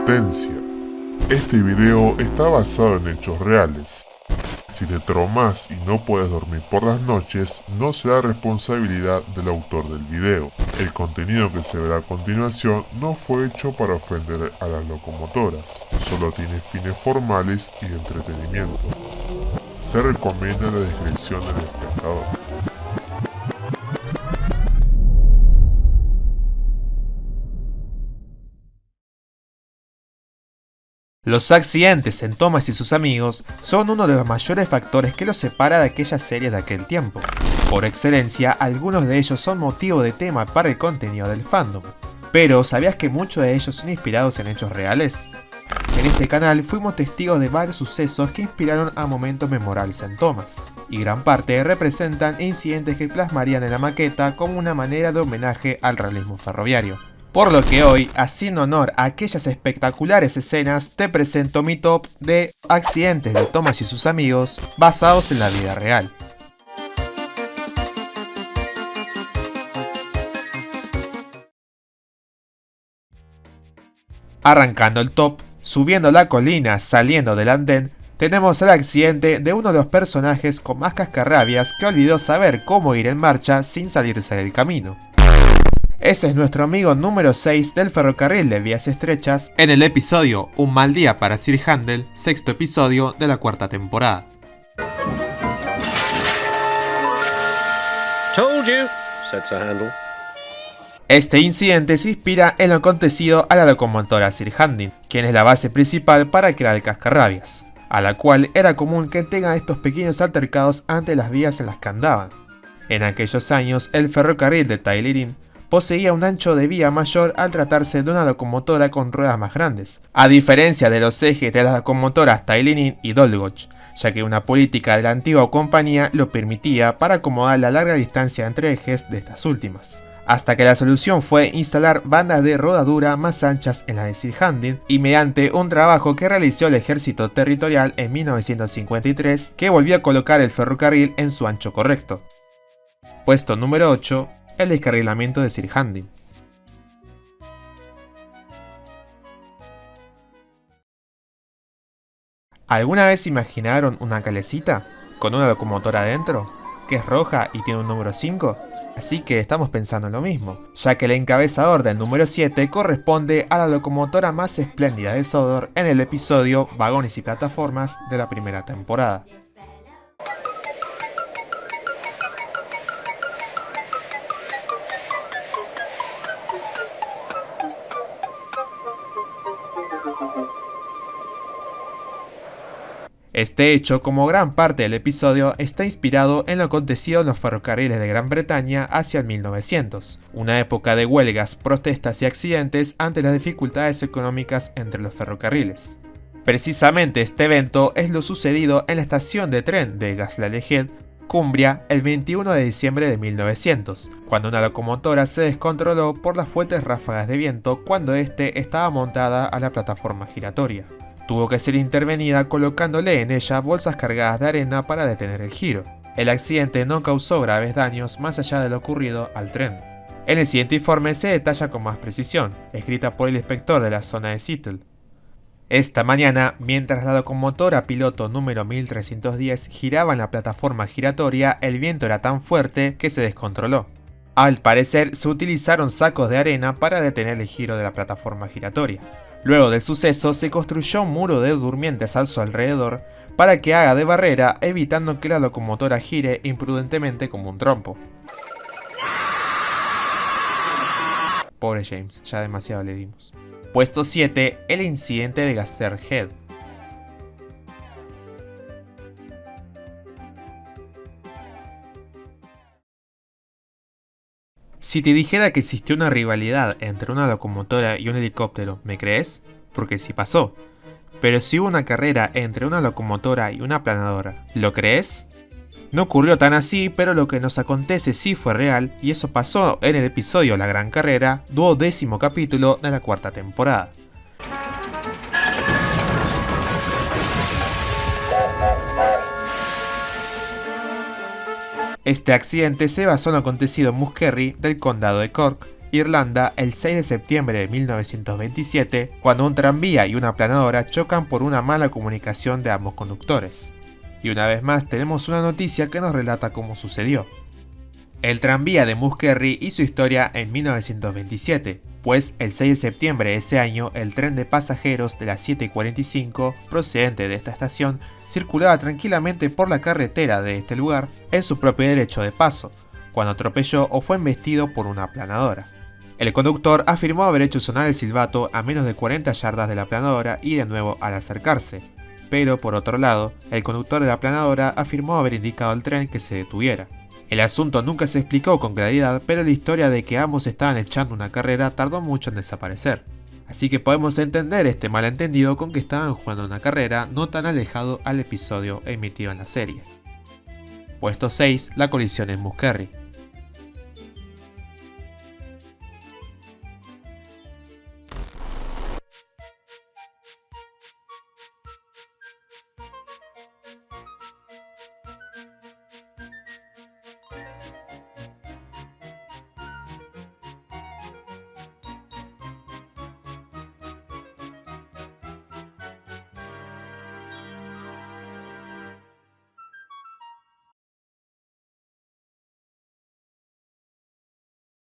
Advertencia. Este video está basado en hechos reales. Si te traumas y no puedes dormir por las noches, no será responsabilidad del autor del video. El contenido que se verá a continuación no fue hecho para ofender a las locomotoras, solo tiene fines formales y de entretenimiento. Se recomienda la discreción del espectador. Los accidentes en Thomas y sus amigos son uno de los mayores factores que los separa de aquellas series de aquel tiempo. Por excelencia, algunos de ellos son motivo de tema para el contenido del fandom. Pero, ¿sabías que muchos de ellos son inspirados en hechos reales? En este canal fuimos testigos de varios sucesos que inspiraron a momentos memorables en Thomas, y gran parte representan incidentes que plasmarían en la maqueta como una manera de homenaje al realismo ferroviario. Por lo que hoy, haciendo honor a aquellas espectaculares escenas, te presento mi top de accidentes de Thomas y sus amigos basados en la vida real. Arrancando el top, subiendo la colina, saliendo del andén, tenemos el accidente de uno de los personajes con más cascarrabias que olvidó saber cómo ir en marcha sin salirse del camino. Ese es nuestro amigo número 6 del ferrocarril de vías estrechas en el episodio Un mal día para Sir Handel, sexto episodio de la cuarta temporada. Told you, said Sir Handel. Este incidente se inspira en lo acontecido a la locomotora Sir Handel, quien es la base principal para crear el cascarrabias, a la cual era común que tengan estos pequeños altercados ante las vías en las que andaban. En aquellos años, el ferrocarril de Tailín poseía un ancho de vía mayor al tratarse de una locomotora con ruedas más grandes, a diferencia de los ejes de las locomotoras Tailín y Dolgoch, ya que una política de la antigua compañía lo permitía para acomodar la larga distancia entre ejes de estas últimas. Hasta que la solución fue instalar bandas de rodadura más anchas en la de Sir Handel y mediante un trabajo que realizó el ejército territorial en 1953 que volvió a colocar el ferrocarril en su ancho correcto. Puesto número 8. El descarrilamiento de Sir Handel. ¿Alguna vez imaginaron una calecita con una locomotora adentro, que es roja y tiene un número 5? Así que estamos pensando en lo mismo, ya que el encabezador del número 7 corresponde a la locomotora más espléndida de Sodor en el episodio Vagones y plataformas de la primera temporada. Este hecho, como gran parte del episodio, está inspirado en lo acontecido en los ferrocarriles de Gran Bretaña hacia el 1900, una época de huelgas, protestas y accidentes ante las dificultades económicas entre los ferrocarriles. Precisamente este evento es lo sucedido en la estación de tren de Gaslaled, Cumbria, el 21 de diciembre de 1900, cuando una locomotora se descontroló por las fuertes ráfagas de viento cuando éste estaba montada a la plataforma giratoria. Tuvo que ser intervenida colocándole en ella bolsas cargadas de arena para detener el giro. El accidente no causó graves daños más allá de lo ocurrido al tren. En el siguiente informe se detalla con más precisión, escrita por el inspector de la zona de Seattle. Esta mañana, mientras la locomotora piloto número 1310 giraba en la plataforma giratoria, el viento era tan fuerte que se descontroló. Al parecer, se utilizaron sacos de arena para detener el giro de la plataforma giratoria. Luego del suceso, se construyó un muro de durmientes a su alrededor para que haga de barrera, evitando que la locomotora gire imprudentemente como un trompo. Pobre James, ya demasiado le dimos. Puesto 7. El incidente de Gaster Head. Si te dijera que existió una rivalidad entre una locomotora y un helicóptero, ¿me crees? Porque sí pasó. Pero si hubo una carrera entre una locomotora y una planadora, ¿lo crees? No ocurrió tan así, pero lo que nos acontece sí fue real, y eso pasó en el episodio La Gran Carrera, 12º capítulo de la cuarta temporada. Este accidente se basó en lo acontecido en Muskerry del condado de Cork, Irlanda, el 6 de septiembre de 1927, cuando un tranvía y una aplanadora chocan por una mala comunicación de ambos conductores. Y una vez más tenemos una noticia que nos relata cómo sucedió. El tranvía de Muskerry hizo historia en 1927, pues el 6 de septiembre de ese año el tren de pasajeros de las 7:45 procedente de esta estación circulaba tranquilamente por la carretera de este lugar en su propio derecho de paso, cuando atropelló o fue embestido por una aplanadora. El conductor afirmó haber hecho sonar el silbato a menos de 40 yardas de la aplanadora y de nuevo al acercarse, pero por otro lado, el conductor de la aplanadora afirmó haber indicado al tren que se detuviera. El asunto nunca se explicó con claridad, pero la historia de que ambos estaban echando una carrera tardó mucho en desaparecer. Así que podemos entender este malentendido con que estaban jugando una carrera no tan alejado al episodio emitido en la serie. Puesto 6. La colisión en Muskerry.